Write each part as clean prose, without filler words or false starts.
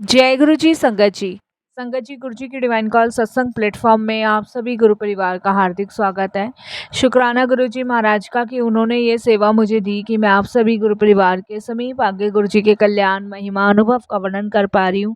जय गुरु जी संगत जी। संगत जी, गुरु जी की डिवाइन कॉल सत्संग प्लेटफॉर्म में आप सभी गुरु परिवार का हार्दिक स्वागत है। शुक्राना गुरु जी महाराज का कि उन्होंने ये सेवा मुझे दी कि मैं आप सभी गुरु परिवार के समीप आगे गुरु जी के कल्याण महिमा अनुभव का वर्णन कर पा रही हूँ।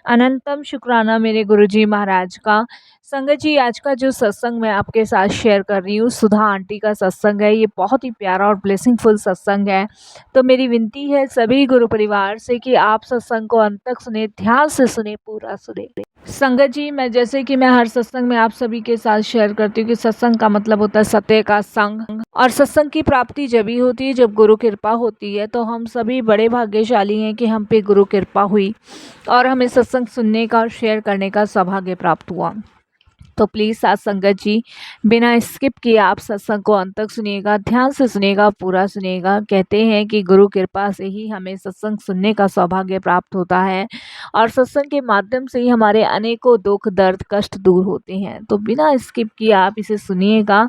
अनंतम शुक्राना मेरे गुरु जी महाराज का। संगत जी, आज का जो सत्संग मैं आपके साथ शेयर कर रही हूँ, सुधा आंटी का सत्संग है। ये बहुत ही प्यारा और ब्लेसिंगफुल सत्संग है। तो मेरी विनती है सभी गुरु परिवार से कि आप सत्संग को अंत तक सुने, ध्यान से सुने, पूरा सुने। संगत जी, मैं जैसे कि मैं हर सत्संग में आप सभी के साथ शेयर करती हूँ कि सत्संग का मतलब होता है सत्य का संग, और सत्संग की प्राप्ति जब ही होती है जब गुरु कृपा होती है। तो हम सभी बड़े भाग्यशाली हैं कि हम पे गुरु कृपा हुई और हमें सत्संग सुनने का और शेयर करने का सौभाग्य प्राप्त हुआ। तो प्लीज़ साथ संगत जी, बिना स्किप किए आप सत्संग को अंत तक सुनिएगा, ध्यान से सुनिएगा, पूरा सुनिएगा। कहते हैं कि गुरु कृपा से ही हमें सत्संग सुनने का सौभाग्य प्राप्त होता है और सत्संग के माध्यम से ही हमारे अनेकों दुख दर्द कष्ट दूर होते हैं। तो बिना स्किप किए आप इसे सुनिएगा।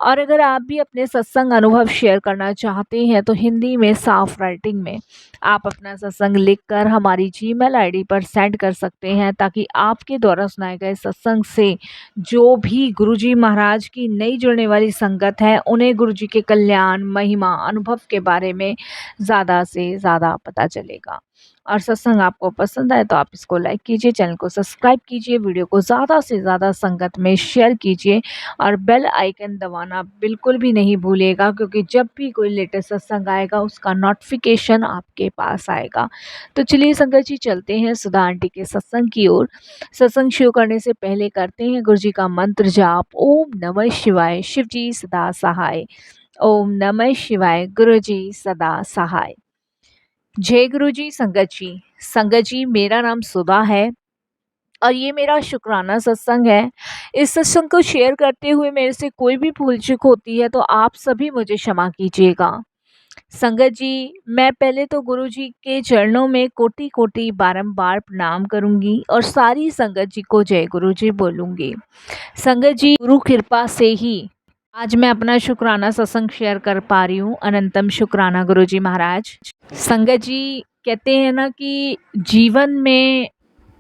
और अगर आप भी अपने सत्संग अनुभव शेयर करना चाहते हैं तो हिंदी में साफ राइटिंग में आप अपना सत्संग लिखकर हमारी जीमेल आईडी पर सेंड कर सकते हैं, ताकि आपके द्वारा सुनाए गए सत्संग से जो भी गुरुजी महाराज की नई जुड़ने वाली संगत है उन्हें गुरुजी के कल्याण महिमा अनुभव के बारे में ज़्यादा से ज़्यादा पता चलेगा। और सत्संग आपको पसंद आए तो आप इसको लाइक कीजिए, चैनल को सब्सक्राइब कीजिए, वीडियो को ज़्यादा से ज़्यादा संगत में शेयर कीजिए और बेल आइकन दबाना बिल्कुल भी नहीं भूलिएगा, क्योंकि जब भी कोई लेटेस्ट सत्संग आएगा उसका नोटिफिकेशन आपके पास आएगा। तो चलिए संगत जी, चलते हैं सुधा आंटी के सत्संग की ओर। सत्संग शुरू करने से पहले करते हैं गुरु जी का मंत्र जाप। ओम नमः शिवाय, शिव जी सदा सहाय। ओम नमः शिवाय, गुरु जी सदा सहाय। जय गुरु जी संगत जी। संगत जी, मेरा नाम सुधा है और ये मेरा शुक्राना सत्संग है। इस सत्संग को शेयर करते हुए मेरे से कोई भी भूल चूक होती है तो आप सभी मुझे क्षमा कीजिएगा। संगत जी, मैं पहले तो गुरु जी के चरणों में कोटि कोटि बारंबार प्रणाम करूंगी और सारी संगत जी को जय गुरु जी बोलूंगी। संगत जी, गुरु कृपा से ही आज मैं अपना शुक्राना सत्संग शेयर कर पा रही हूँ। अनंतम शुक्राना गुरु जी महाराज। संगत जी, कहते हैं ना कि जीवन में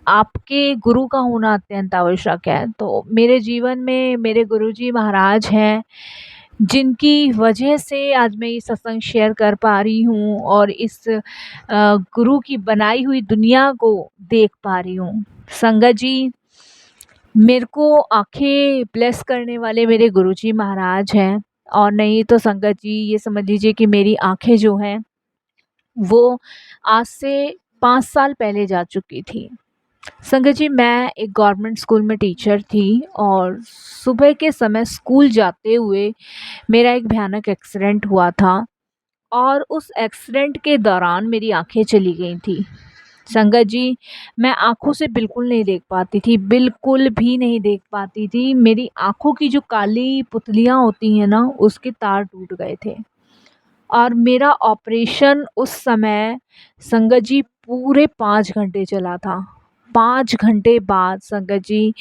आपके गुरु का होना अत्यंत आवश्यक है। तो मेरे जीवन में मेरे गुरुजी महाराज हैं, जिनकी वजह से आज मैं ये सत्संग शेयर कर पा रही हूँ और इस गुरु की बनाई हुई दुनिया को देख पा रही हूँ। संगत जी, मेरे को आंखें ब्लेस करने वाले मेरे गुरुजी महाराज हैं। और नहीं तो संगत जी, ये समझ लीजिए कि मेरी आंखें जो हैं वो आज से 5 साल पहले जा चुकी थी। संगत जी, मैं एक गवर्नमेंट स्कूल में टीचर थी और सुबह के समय स्कूल जाते हुए मेरा एक भयानक एक्सीडेंट हुआ था और उस एक्सीडेंट के दौरान मेरी आंखें चली गई थी। संगत जी, मैं आँखों से बिल्कुल नहीं देख पाती थी, बिल्कुल भी नहीं देख पाती थी। मेरी आँखों की जो काली पुतलियाँ होती हैं ना, उसके तार टूट गए थे और मेरा ऑपरेशन उस समय संगत जी पूरे 5 घंटे चला था। 5 घंटे बाद संगत जी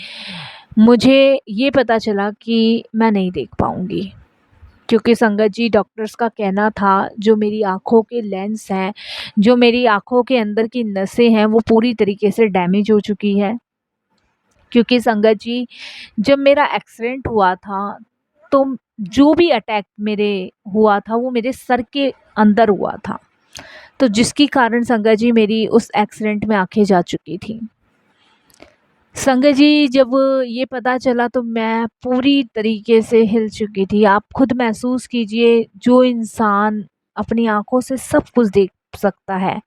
मुझे ये पता चला कि मैं नहीं देख पाऊँगी, क्योंकि संगत जी डॉक्टर्स का कहना था जो मेरी आँखों के लेंस हैं, जो मेरी आँखों के अंदर की नसें हैं, वो पूरी तरीके से डैमेज हो चुकी है। क्योंकि संगत जी, जब मेरा एक्सीडेंट हुआ था तो जो भी अटैक मेरे हुआ था वो मेरे सर के अंदर हुआ था, तो जिसके कारण संगत जी मेरी उस एक्सीडेंट में आंखें जा चुकी थी। संगत जी, जब ये पता चला तो मैं पूरी तरीके से हिल चुकी थी। आप खुद महसूस कीजिए, जो इंसान अपनी आंखों से सब कुछ देख सकता है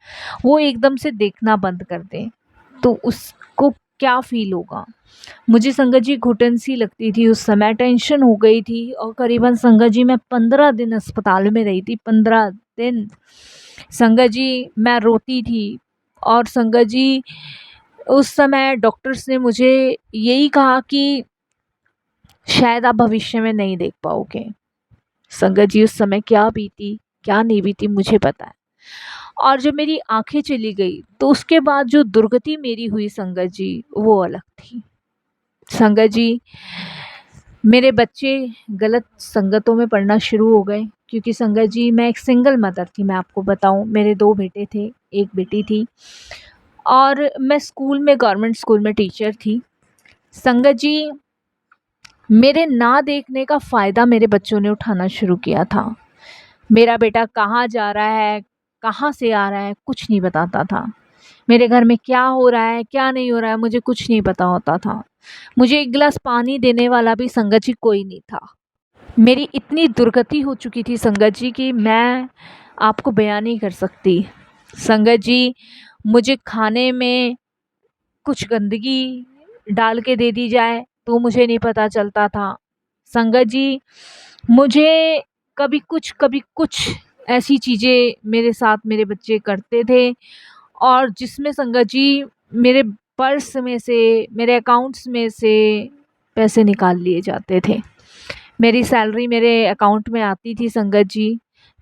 वो एकदम से देखना बंद कर दे तो उसको क्या फील होगा। मुझे संगत जी घुटन सी लगती थी, उस समय टेंशन हो गई थी और करीबन संगत जी मैं 15 दिन अस्पताल में रही थी। 15 दिन संगत जी मैं रोती थी। और संगत जी उस समय डॉक्टर्स ने मुझे यही कहा कि शायद आप भविष्य में नहीं देख पाओगे। संगत जी, उस समय क्या बीती क्या नहीं बीती मुझे पता है। और जब मेरी आंखें चली गई तो उसके बाद जो दुर्गति मेरी हुई संगत जी, वो अलग थी। संगत जी, मेरे बच्चे गलत संगतों में पढ़ना शुरू हो गए, क्योंकि संगत जी मैं एक सिंगल मदर थी। मैं आपको बताऊं, मेरे 2 बेटे थे, 1 बेटी थी। और मैं स्कूल में, गवर्नमेंट स्कूल में टीचर थी। संगत जी, मेरे ना देखने का फ़ायदा मेरे बच्चों ने उठाना शुरू किया था। मेरा बेटा कहाँ जा रहा है, कहाँ से आ रहा है, कुछ नहीं बताता था। मेरे घर में क्या हो रहा है, क्या नहीं हो रहा है, मुझे कुछ नहीं पता होता था। मुझे एक गिलास पानी देने वाला भी संगत जी कोई नहीं था। मेरी इतनी दुर्गति हो चुकी थी संगत जी कि मैं आपको बयान नहीं कर सकती। संगत जी, मुझे खाने में कुछ गंदगी डाल के दे दी जाए तो मुझे नहीं पता चलता था। संगत जी, मुझे कभी कुछ ऐसी चीज़ें मेरे साथ मेरे बच्चे करते थे, और जिसमें संगत जी मेरे पर्स में से, मेरे अकाउंट्स में से पैसे निकाल लिए जाते थे। मेरी सैलरी मेरे अकाउंट में आती थी संगत जी,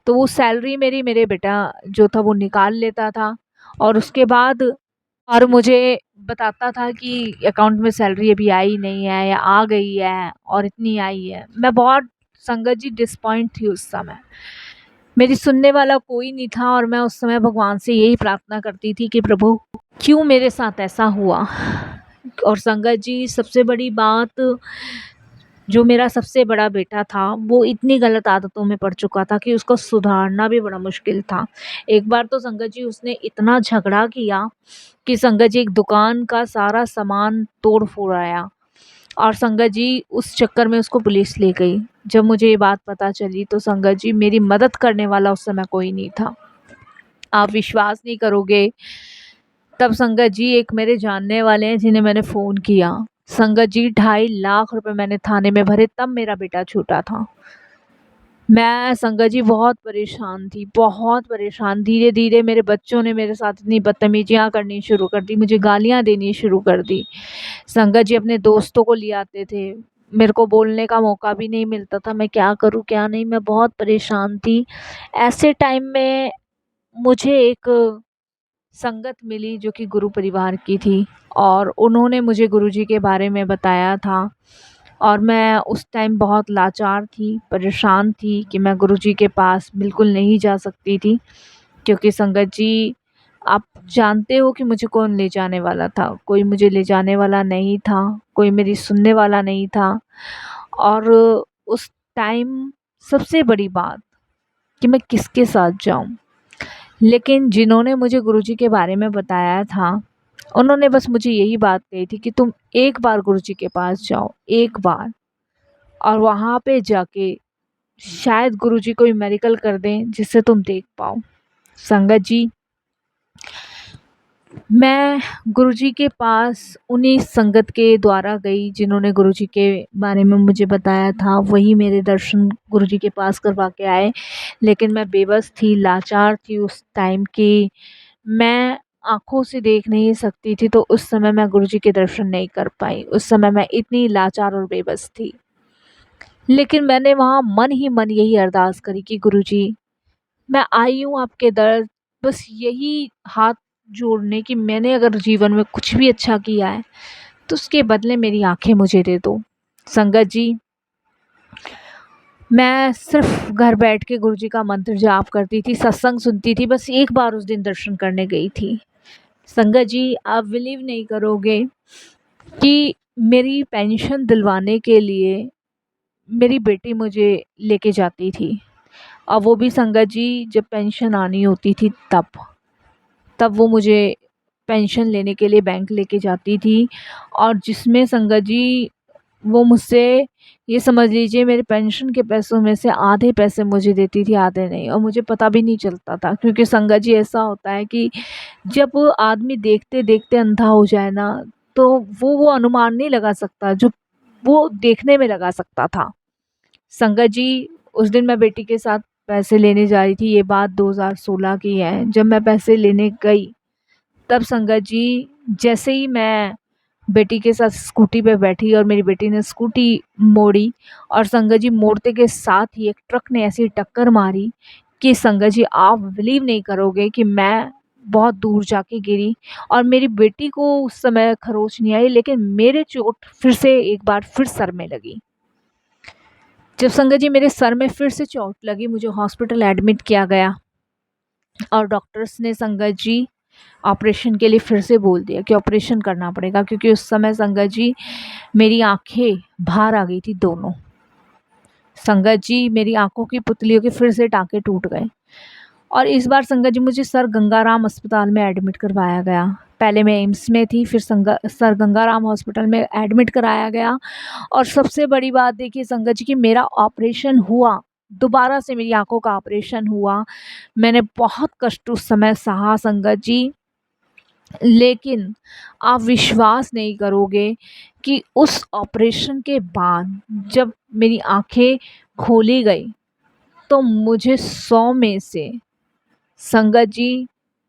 तो वो सैलरी मेरी मेरे बेटा जो था वो निकाल लेता था, और उसके बाद और मुझे बताता था कि अकाउंट में सैलरी अभी आई नहीं है या आ गई है और इतनी आई है। मैं बहुत संगत जी डिसपॉइंट थी उस समय। मेरी सुनने वाला कोई नहीं था, और मैं उस समय भगवान से यही प्रार्थना करती थी कि प्रभु, क्यों मेरे साथ ऐसा हुआ। और संगत जी, सबसे बड़ी बात, जो मेरा सबसे बड़ा बेटा था वो इतनी गलत आदतों में पड़ चुका था कि उसको सुधारना भी बड़ा मुश्किल था। एक बार तो संगत जी उसने इतना झगड़ा किया कि संगत जी एक दुकान का सारा सामान तोड़ फोड़ आया, और संगत जी उस चक्कर में उसको पुलिस ले गई। जब मुझे ये बात पता चली तो संगत जी, मेरी मदद करने वाला उस समय कोई नहीं था। आप विश्वास नहीं करोगे, तब संगत जी एक मेरे जानने वाले हैं जिन्हें मैंने फ़ोन किया। संगत जी 2.5 लाख रुपए मैंने थाने में भरे, तब मेरा बेटा छूटा था। मैं संगत जी बहुत परेशान थी, बहुत परेशान। धीरे-धीरे मेरे बच्चों ने मेरे साथ इतनी बदतमीज़ियाँ करनी शुरू कर दी, मुझे गालियाँ देनी शुरू कर दी। संगत जी अपने दोस्तों को ले आते थे, मेरे को बोलने का मौका भी नहीं मिलता था, मैं क्या करूँ क्या नहीं, मैं बहुत परेशान थी। ऐसे टाइम में मुझे एक संगत मिली जो कि गुरु परिवार की थी, और उन्होंने मुझे गुरुजी के बारे में बताया था, और मैं उस टाइम बहुत लाचार थी, परेशान थी कि मैं गुरुजी के पास बिल्कुल नहीं जा सकती थी, क्योंकि संगत जी, आप जानते हो कि मुझे कौन ले जाने वाला था। कोई मुझे ले जाने वाला नहीं था, कोई मेरी सुनने वाला नहीं था। और उस टाइम सबसे बड़ी बात कि मैं किसके साथ जाऊँ। लेकिन जिन्होंने मुझे गुरुजी के बारे में बताया था, उन्होंने बस मुझे यही बात कही थी कि तुम एक बार गुरुजी के पास जाओ, एक बार, और वहाँ पे जाके शायद गुरुजी कोई मिरेकल कर दें जिससे तुम देख पाओ। संगत जी, मैं गुरुजी के पास उन्हीं संगत के द्वारा गई जिन्होंने गुरुजी के बारे में मुझे बताया था, वही मेरे दर्शन गुरुजी के पास करवा के आए। लेकिन मैं बेबस थी, लाचार थी उस टाइम की, मैं आँखों से देख नहीं सकती थी, तो उस समय मैं गुरुजी के दर्शन नहीं कर पाई। उस समय मैं इतनी लाचार और बेबस थी। लेकिन मैंने वहाँ मन ही मन यही अरदास करी कि गुरुजी, मैं आई हूँ आपके दर, बस यही हाथ जोड़ने कि मैंने अगर जीवन में कुछ भी अच्छा किया है तो उसके बदले मेरी आँखें मुझे दे दो। संगत जी, मैं सिर्फ़ घर बैठ के गुरुजी का मंत्र जाप करती थी, सत्संग सुनती थी, बस एक बार उस दिन दर्शन करने गई थी। संगत जी, आप बिलीव नहीं करोगे कि मेरी पेंशन दिलवाने के लिए मेरी बेटी मुझे लेके जाती थी, और वो भी संगत जी जब पेंशन आनी होती थी तब वो मुझे पेंशन लेने के लिए बैंक लेके जाती थी, और जिसमें संगत जी वो मुझसे, ये समझ लीजिए, मेरे पेंशन के पैसों में से आधे पैसे मुझे देती थी, आधे नहीं, और मुझे पता भी नहीं चलता था, क्योंकि संगत जी ऐसा होता है कि जब आदमी देखते-देखते अंधा हो जाए ना, तो वो अनुमान नहीं लगा सकता जो वो देखने में लगा सकता था। संगत जी, उस दिन मैं बेटी के साथ पैसे लेने जा रही थी, ये बात 2016 की है। जब मैं पैसे लेने गई, तब संगत जी, जैसे ही मैं बेटी के साथ स्कूटी पे बैठी और मेरी बेटी ने स्कूटी मोड़ी, और संगत जी मोड़ते के साथ ही एक ट्रक ने ऐसी टक्कर मारी कि संगत जी, आप बिलीव नहीं करोगे कि मैं बहुत दूर जाके गिरी, और मेरी बेटी को उस समय खरोच नहीं आई, लेकिन मेरे चोट फिर से एक बार फिर सर में लगी। जब संगत जी मेरे सर में फिर से चोट लगी, मुझे हॉस्पिटल एडमिट किया गया, और डॉक्टर्स ने संगत जी ऑपरेशन के लिए फिर से बोल दिया कि ऑपरेशन करना पड़ेगा, क्योंकि उस समय संगत जी मेरी आंखें बाहर आ गई थी दोनों। संगत जी मेरी आंखों की पुतलियों के फिर से टाँके टूट गए और इस बार संगत जी मुझे सर गंगाराम अस्पताल में एडमिट करवाया गया। पहले मैं एम्स में थी, फिर सर गंगाराम हॉस्पिटल में एडमिट कराया गया। और सबसे बड़ी बात देखिए संगत जी कि मेरा ऑपरेशन हुआ, दोबारा से मेरी आंखों का ऑपरेशन हुआ। मैंने बहुत कष्ट उस समय सहा संगत जी, लेकिन आप विश्वास नहीं करोगे कि उस ऑपरेशन के बाद जब मेरी आंखें खोली गई तो मुझे 100 में से संगत जी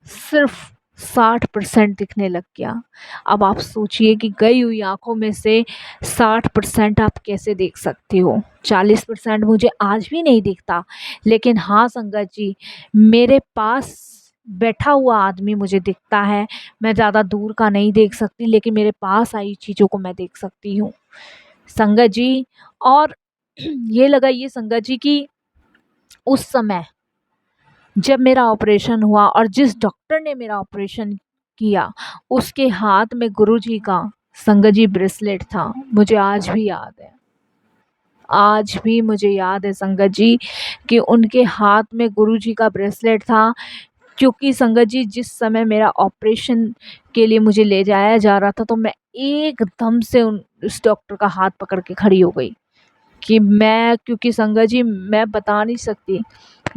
सिर्फ 60% दिखने लग गया। अब आप सोचिए कि गई हुई आंखों में से 60% आप कैसे देख सकते हो। 40% मुझे आज भी नहीं दिखता, लेकिन हाँ संगत जी, मेरे पास बैठा हुआ आदमी मुझे दिखता है। मैं ज़्यादा दूर का नहीं देख सकती, लेकिन मेरे पास आई चीज़ों को मैं देख सकती हूँ संगत जी। और ये लगाइए संगत जी कि उस समय जब मेरा ऑपरेशन हुआ और जिस डॉक्टर ने मेरा ऑपरेशन किया उसके हाथ में गुरुजी का संगत जी ब्रेसलेट था। मुझे आज भी याद है, आज भी मुझे याद है संगत जी कि उनके हाथ में गुरुजी का ब्रेसलेट था। क्योंकि संगत जी जिस समय मेरा ऑपरेशन के लिए मुझे ले जाया जा रहा था तो मैं एकदम से उस डॉक्टर का हाथ पकड़ के खड़ी हो गई कि मैं, क्योंकि संगत जी मैं बता नहीं सकती,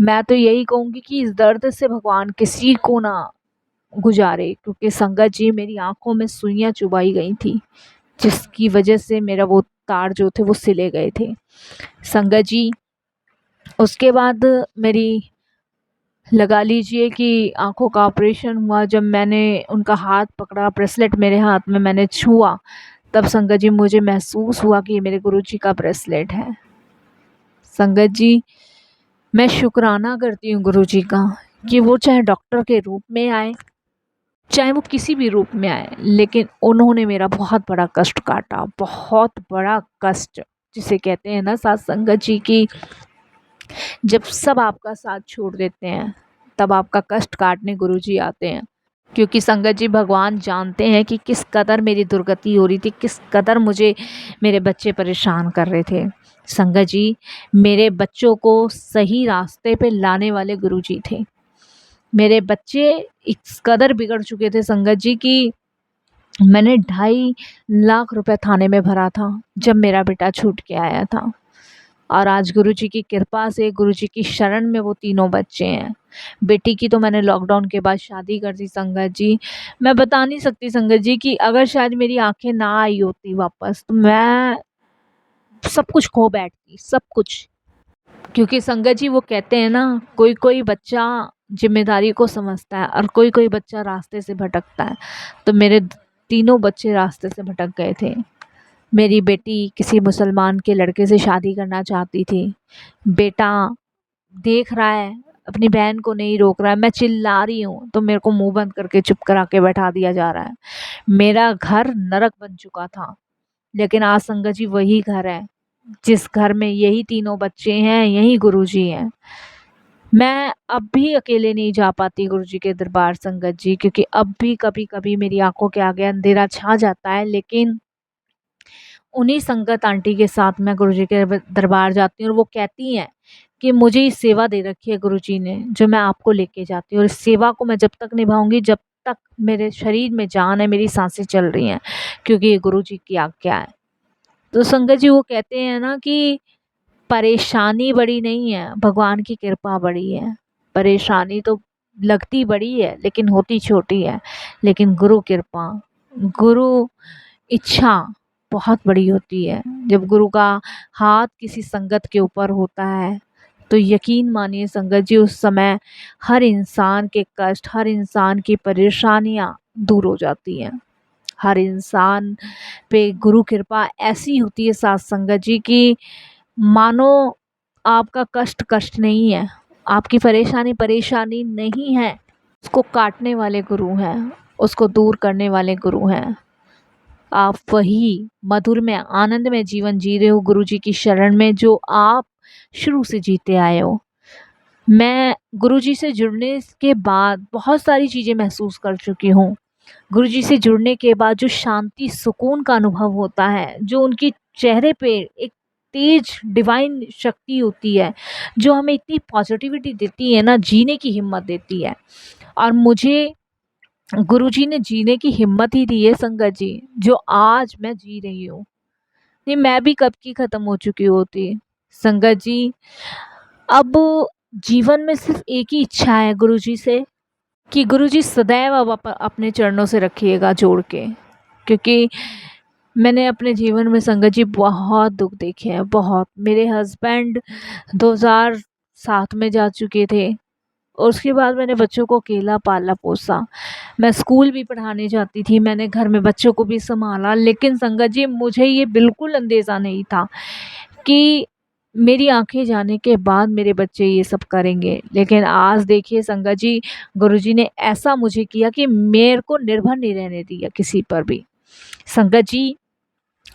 मैं तो यही कहूँगी कि इस दर्द से भगवान किसी को ना गुजारे, क्योंकि संगत जी मेरी आंखों में सुइयां चुभाई गई थी जिसकी वजह से मेरा वो तार जो थे वो सिले गए थे संगत जी। उसके बाद मेरी लगा लीजिए कि आंखों का ऑपरेशन हुआ। जब मैंने उनका हाथ पकड़ा, ब्रेसलेट मेरे हाथ में मैंने छुआ, तब संगत जी मुझे महसूस हुआ कि ये मेरे गुरुजी का ब्रेसलेट है। संगत जी मैं शुक्राना करती हूँ गुरुजी का कि वो चाहे डॉक्टर के रूप में आए, चाहे वो किसी भी रूप में आए, लेकिन उन्होंने मेरा बहुत बड़ा कष्ट काटा, बहुत बड़ा कष्ट जिसे कहते हैं ना साथ संगत जी की जब सब आपका साथ छोड़ देते हैं तब आपका कष्ट काटने गुरुजी आते हैं। क्योंकि संगत जी भगवान जानते हैं कि किस कदर मेरी दुर्गति हो रही थी, किस कदर मुझे मेरे बच्चे परेशान कर रहे थे। संगत जी मेरे बच्चों को सही रास्ते पे लाने वाले गुरुजी थे। मेरे बच्चे इस कदर बिगड़ चुके थे संगत जी कि मैंने 2.5 लाख रुपए थाने में भरा था जब मेरा बेटा छूट के आया था। और आज गुरुजी की कृपा से, गुरुजी की शरण में वो तीनों बच्चे हैं। बेटी की तो मैंने लॉकडाउन के बाद शादी कर दी संगत जी। मैं बता नहीं सकती संगत जी कि अगर शायद मेरी आंखें ना आई होती वापस तो मैं सब कुछ खो बैठती, सब कुछ। क्योंकि संगत जी वो कहते हैं ना, कोई कोई बच्चा जिम्मेदारी को समझता है और कोई कोई बच्चा रास्ते से भटकता है। तो मेरे तीनों बच्चे रास्ते से भटक गए थे। मेरी बेटी किसी मुसलमान के लड़के से शादी करना चाहती थी। बेटा देख रहा है, अपनी बहन को नहीं रोक रहा है, मैं चिल्ला रही हूँ तो मेरे को मुंह बंद करके चुप करा के बैठा दिया जा रहा है। मेरा घर नरक बन चुका था, लेकिन आज संगत जी वही घर है जिस घर में यही तीनों बच्चे हैं, यही गुरुजी हैं। मैं अब भी अकेले नहीं जा पाती गुरुजी के दरबार संगत जी, क्योंकि अब भी कभी कभी मेरी आंखों के आगे अंधेरा छा जाता है, लेकिन उन्हीं संगत आंटी के साथ मैं गुरुजी के दरबार जाती हूँ और वो कहती हैं कि मुझे इस सेवा दे रखी है गुरुजी ने जो मैं आपको लेके जाती हूँ, और इस सेवा को मैं जब तक निभाऊंगी जब तक मेरे शरीर में जान है, मेरी सांसें चल रही हैं, क्योंकि ये गुरुजी की आज्ञा है। तो संगत जी वो कहते हैं ना कि परेशानी बड़ी नहीं है, भगवान की कृपा बड़ी है। परेशानी तो लगती बड़ी है लेकिन होती छोटी है, लेकिन गुरु कृपा, गुरु इच्छा बहुत बड़ी होती है। जब गुरु का हाथ किसी संगत के ऊपर होता है तो यकीन मानिए संगत जी उस समय हर इंसान के कष्ट, हर इंसान की परेशानियां दूर हो जाती हैं। हर इंसान पे गुरु कृपा ऐसी होती है साथ संगत जी की मानो आपका कष्ट कष्ट नहीं है, आपकी परेशानी परेशानी नहीं है, उसको काटने वाले गुरु हैं, उसको दूर करने वाले गुरु हैं। आप वही मधुर में, आनंद में जीवन जी रहे हो गुरु जी की शरण में, जो आप शुरू से जीते आए हो। मैं गुरुजी से जुड़ने के बाद बहुत सारी चीज़ें महसूस कर चुकी हूँ। गुरुजी से जुड़ने के बाद जो शांति, सुकून का अनुभव होता है, जो उनके चेहरे पे एक तेज डिवाइन शक्ति होती है, जो हमें इतनी पॉजिटिविटी देती है ना, जीने की हिम्मत देती है। और मुझे गुरुजी ने जीने की हिम्मत ही दी है संगत जी, जो आज मैं जी रही हूँ। नहीं, मैं भी कब की खत्म हो चुकी होती। संगत जी, अब जीवन में सिर्फ एक ही इच्छा है गुरुजी से, कि गुरुजी सदैव अब अपने चरणों से रखिएगा जोड़ के। क्योंकि मैंने अपने जीवन में संगत जी बहुत दुख देखे हैं, बहुत। मेरे हस्बैंड 2007 में जा चुके थे, और उसके बाद मैंने बच्चों को अकेला पाला पोसा। मैं स्कूल भी पढ़ाने जाती थी, मैंने घर में बच्चों को भी संभाला, लेकिन संगत जी मुझे ये बिल्कुल अंदेशा नहीं था कि मेरी आंखें जाने के बाद मेरे बच्चे ये सब करेंगे। लेकिन आज देखिए संगत जी, गुरुजी ने ऐसा मुझे किया कि मेरे को निर्भर नहीं रहने दिया किसी पर भी। संगत जी,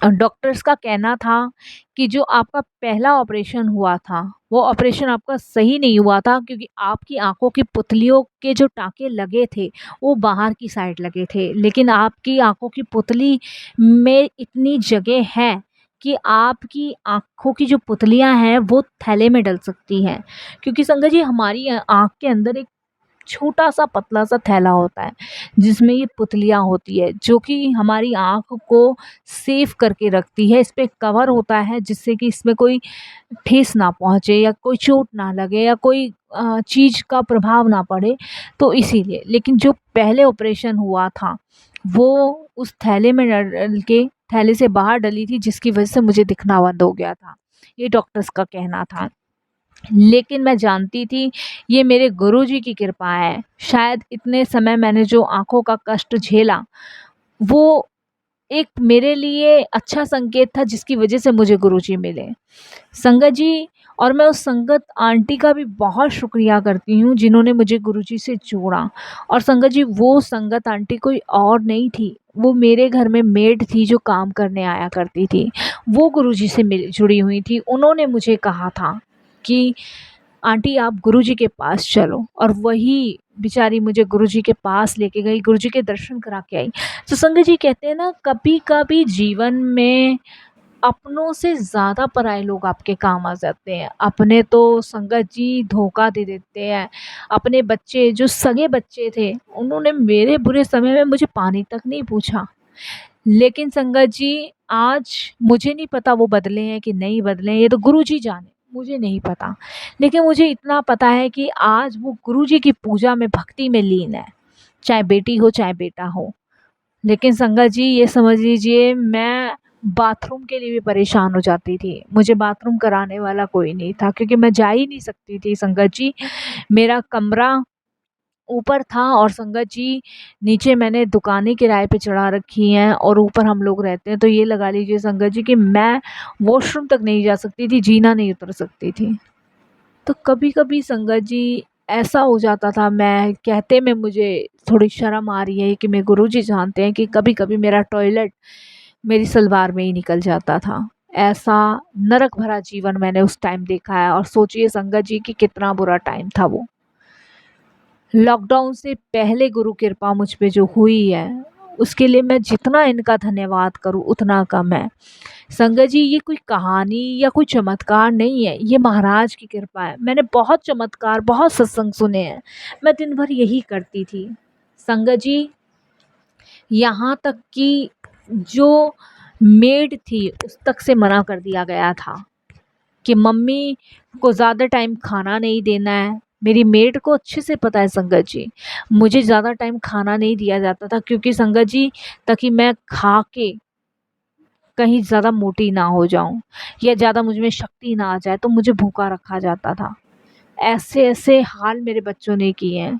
डॉक्टर्स का कहना था कि जो आपका पहला ऑपरेशन हुआ था, वो ऑपरेशन आपका सही नहीं हुआ था, क्योंकि आपकी आंखों की पुतलियों के जो टाँके लगे थे, वो बाहर की साइड लगे थे। लेकिन आपकी आंखों की पुतली में इतनी जगह है कि आपकी आंखों की जो पुतलियाँ हैं, वो थैले में डल सकती हैं। क्योंकि संगत जी, हमारी आँख के अंदर एक छोटा-सा पतला-सा थैला होता है, जिसमें ये पुतलियाँ होती है, जो कि हमारी आँख को सेव करके रखती है। इस पे कवर होता है, जिससे कि इसमें कोई ठेस ना पहुँचे, या कोई चोट ना लगे, या कोई चीज़ का प्रभाव ना पड़े, तो इसीलिए। लेकिन जो पहले ऑपरेशन हुआ था, वो उस थैले में डल के थैले से बाहर डली थी, जिसकी वजह से मुझे दिखना बंद हो गया था। ये डॉक्टर्स का कहना था। लेकिन मैं जानती थी ये मेरे गुरुजी की कृपा है। शायद इतने समय मैंने जो आँखों का कष्ट झेला, वो एक मेरे लिए अच्छा संकेत था, जिसकी वजह से मुझे गुरुजी मिले। संगत जी, और मैं उस संगत आंटी का भी बहुत शुक्रिया करती हूँ, जिन्होंने मुझे गुरुजी से जोड़ा। और संगत जी, वो संगत आंटी कोई और नहीं थी, वो मेरे घर में मेड थी, जो काम करने आया करती थी। वो गुरुजी से जुड़ी हुई थी। उन्होंने मुझे कहा था कि आंटी, आप गुरुजी के पास चलो, और वही बेचारी मुझे गुरुजी के पास लेके गई, गुरुजी के दर्शन करा के आई। तो संगत जी, कहते हैं ना, कभी-कभी जीवन में अपनों से ज़्यादा पराये लोग आपके काम आ जाते हैं। अपने तो संगत जी धोखा दे देते हैं। अपने बच्चे, जो सगे बच्चे थे, उन्होंने मेरे बुरे समय में मुझे पानी तक नहीं पूछा। लेकिन संगत जी, आज मुझे नहीं पता वो बदले हैं कि नहीं बदले हैं, ये तो गुरुजी जाने, मुझे नहीं पता। लेकिन मुझे इतना पता है कि आज वो गुरुजी की पूजा में, भक्ति में लीन है, चाहे बेटी हो, चाहे बेटा हो। लेकिन संगत जी, ये समझ लीजिए, मैं बाथरूम के लिए भी परेशान हो जाती थी। मुझे बाथरूम कराने वाला कोई नहीं था, क्योंकि मैं जा ही नहीं सकती थी संगत जी। मेरा कमरा ऊपर था, और संगत जी, नीचे मैंने दुकानें किराए पे चढ़ा रखी हैं, और ऊपर हम लोग रहते हैं। तो ये लगा लीजिए संगत जी कि मैं वॉशरूम तक नहीं जा सकती थी, जीना नहीं उतर सकती थी। तो कभी-कभी संगत जी ऐसा हो जाता था, मैं कहते में मुझे थोड़ी शर्म आ रही है कि मेरे गुरुजी जानते हैं, कि कभी-कभी मेरा टॉयलेट मेरी सलवार में ही निकल जाता था। ऐसा नरक भरा जीवन मैंने उस टाइम देखा है, और सोचिए संगत जी कि कितना बुरा टाइम था वो। लॉकडाउन से पहले गुरु कृपा मुझ पे जो हुई है, उसके लिए मैं जितना इनका धन्यवाद करूँ उतना कम है। संगत जी, ये कोई कहानी या कोई चमत्कार नहीं है, ये महाराज की कृपा है। मैंने बहुत चमत्कार, बहुत सत्संग सुने हैं, मैं दिन भर यही करती थी। संगत जी, यहाँ तक कि जो मेड थी, उस तक से मना कर दिया गया था कि मम्मी को ज़्यादा टाइम खाना नहीं देना है। मेरी मेड को अच्छे से पता है संगत जी, मुझे ज़्यादा टाइम खाना नहीं दिया जाता था, क्योंकि संगत जी, ताकि मैं खा के कहीं ज़्यादा मोटी ना हो जाऊँ, या ज़्यादा मुझ में शक्ति ना आ जाए, तो मुझे भूखा रखा जाता था। ऐसे-ऐसे हाल मेरे बच्चों ने किए हैं।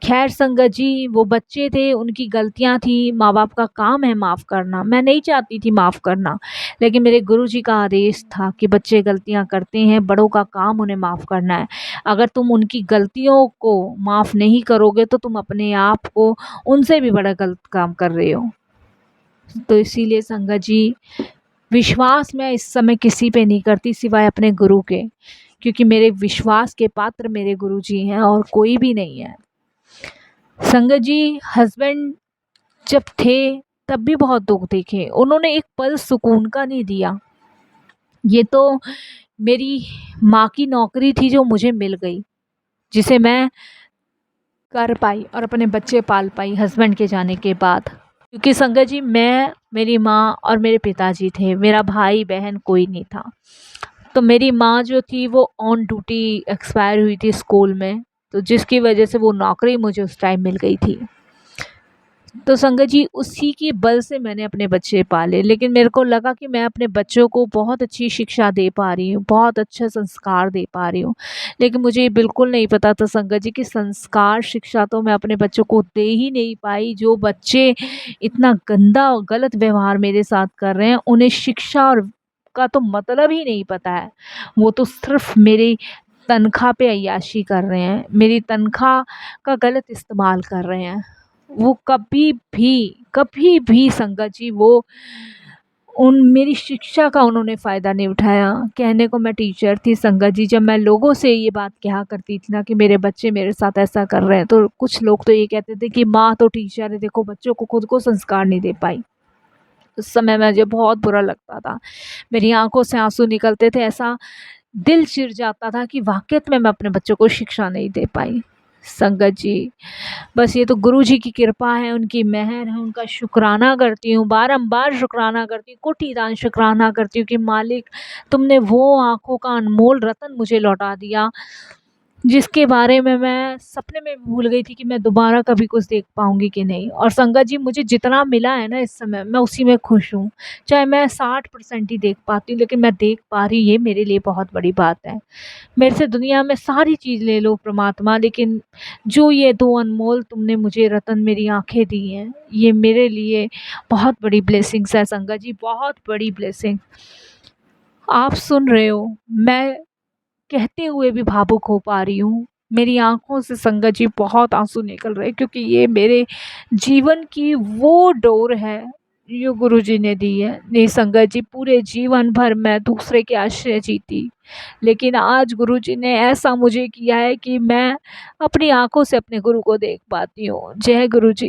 ख़ैर संगत जी, वो बच्चे थे, उनकी गलतियाँ थी, माँ-बाप का काम है माफ़ करना। मैं नहीं चाहती थी माफ़ करना, लेकिन मेरे गुरुजी का आदेश था कि बच्चे गलतियाँ करते हैं, बड़ों का काम उन्हें माफ़ करना है। अगर तुम उनकी गलतियों को माफ़ नहीं करोगे, तो तुम अपने आप को उनसे भी बड़ा गलत काम कर रहे हो। तो इसीलिए संगत जी, विश्वास मैं इस समय किसी पे नहीं करती सिवाय अपने गुरु के। क्योंकि मेरे विश्वास के पात्र मेरे गुरुजी हैं और कोई भी नहीं है। संगत जी, हस्बैंड जब थे तब भी बहुत दुख देखे, उन्होंने एक पल सुकून का नहीं दिया। ये तो मेरी माँ की नौकरी थी जो मुझे मिल गई, जिसे मैं कर पाई और अपने बच्चे पाल पाई हस्बैंड के जाने के बाद। क्योंकि संगत जी, मैं, मेरी माँ और मेरे पिताजी थे, मेरा भाई बहन कोई नहीं था। तो मेरी माँ जो थी वो ऑन ड्यूटी एक्सपायर हुई थी स्कूल में, तो जिसकी वजह से वो नौकरी मुझे उस टाइम मिल गई थी। तो संगत जी, उसी के बल से मैंने अपने बच्चे पाले। लेकिन मेरे को लगा कि मैं अपने बच्चों को बहुत अच्छी शिक्षा दे पा रही हूँ, बहुत अच्छा संस्कार दे पा रही हूँ, लेकिन मुझे ये बिल्कुल नहीं पता था संगत जी कि संस्कार शिक्षा तो मैं अपने बच्चों को दे ही नहीं पाई। जो बच्चे इतना गंदा और गलत व्यवहार मेरे साथ कर रहे हैं, उन्हें शिक्षा और का तो मतलब ही नहीं पता है। वो तो सिर्फ मेरी तनख्वाह पे अय्याशी कर रहे हैं, मेरी तनख्वाह का गलत इस्तेमाल कर रहे हैं। वो कभी भी संगत जी, वो उन मेरी शिक्षा का उन्होंने फ़ायदा नहीं उठाया। कहने को मैं टीचर थी संगत जी, जब मैं लोगों से ये बात कहा करती थी ना कि मेरे बच्चे मेरे साथ ऐसा कर रहे हैं, तो कुछ लोग तो ये कहते थे कि माँ तो टीचर है, देखो बच्चों को खुद को संस्कार नहीं दे पाई। उस समय मुझे बहुत बुरा लगता था, मेरी आंखों से आंसू निकलते थे, ऐसा दिल चिर जाता था कि वाक़ई में मैं अपने बच्चों को शिक्षा नहीं दे पाई। संगत जी, बस ये तो गुरुजी की कृपा है, उनकी मेहर है, उनका शुक्राना करती हूँ, बारंबार शुक्राना करती हूँ, कोटिदान शुक्राना करती हूँ कि मालिक, तुमने वो आँखों का अनमोल रतन मुझे लौटा दिया, जिसके बारे में मैं सपने में भी भूल गई थी कि मैं दोबारा कभी कुछ देख पाऊँगी कि नहीं। और संगत जी, मुझे जितना मिला है ना इस समय, मैं उसी में खुश हूँ। चाहे मैं 60% ही देख पाती हूँ, लेकिन मैं देख पा रही, ये मेरे लिए बहुत बड़ी बात है। मेरे से दुनिया में सारी चीज़ ले लो परमात्मा, लेकिन जो ये 2 अनमोल तुमने मुझे रतन मेरी आँखें दी हैं, ये मेरे लिए बहुत बड़ी ब्लेसिंग्स है संगत जी, बहुत बड़ी ब्लेसिंग। आप सुन रहे हो, मैं कहते हुए भी भावुक हो पा रही हूँ। मेरी आँखों से संगत जी बहुत आँसू निकल रहे हैं, क्योंकि ये मेरे जीवन की वो डोर है जो गुरुजी ने दी है। नहीं संगत जी, पूरे जीवन भर मैं दूसरे के आश्रय जीती, लेकिन आज गुरुजी ने ऐसा मुझे किया है कि मैं अपनी आँखों से अपने गुरु को देख पाती हूँ। जय गुरुजी।